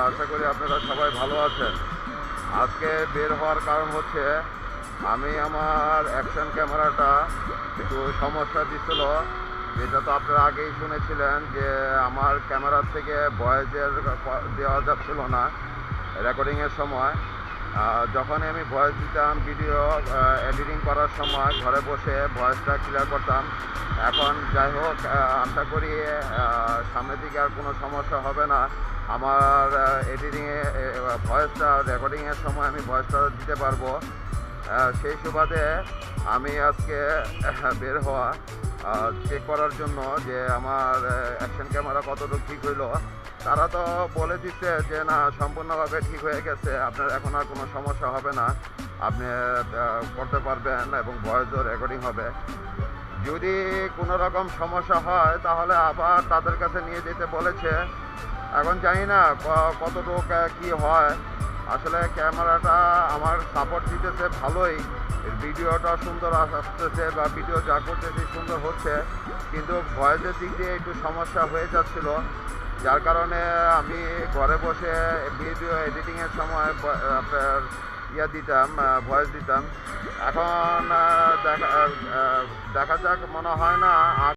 আশা করি আপনারা সবাই ভালো আছেন। আজকে বের হওয়ার কারণ হচ্ছে আমি আমার অ্যাকশন ক্যামেরাটা একটু সমস্যা দিচ্ছিল, যেটা তো আপনারা আগেই শুনেছিলেন যে আমার ক্যামেরার থেকে ভয়েসের দেওয়া যাচ্ছিল না রেকর্ডিংয়ের সময়। যখনই আমি ভয়েস দিতাম, ভিডিও এডিটিং করার সময় ঘরে বসে ভয়েসটা ক্লিয়ার করতাম। এখন যাই হোক, আশা করি সামনের দিকে আর কোনো সমস্যা হবে না। আমার এডিটিংয়ে ভয়েসটা রেকর্ডিংয়ের সময় আমি ভয়েসটা দিতে পারবো। সেই সুবাদে আমি আজকে বের হওয়া চেক করার জন্য যে আমার অ্যাকশন ক্যামেরা কতটুকু ঠিক হইলো। তারা তো বলে দিচ্ছে যে না, সম্পূর্ণভাবে ঠিক হয়ে গেছে, আপনার এখন আর কোনো সমস্যা হবে না, আপনি করতে পারবেন এবং ভয়েসও রেকর্ডিং হবে। যদি কোনো রকম সমস্যা হয় তাহলে আবার তাদের কাছে নিয়ে যেতে বলেছে। এখন জানি না কতটুকু কি হয়। আসলে ক্যামেরাটা আমার সাপোর্ট দিতেছে ভালোই, ভিডিওটা সুন্দর আসতেছে বা ভিডিও যা করতেছি সুন্দর হচ্ছে, কিন্তু ভয়েসের দিক দিয়ে একটু সমস্যা হয়ে যাচ্ছিল, যার কারণে আমি ঘরে বসে ভিডিও এডিটিংয়ের সময় আপনার দিতাম, ভয়েস দিতাম। এখন দেখা যাক, মনে হয় না আর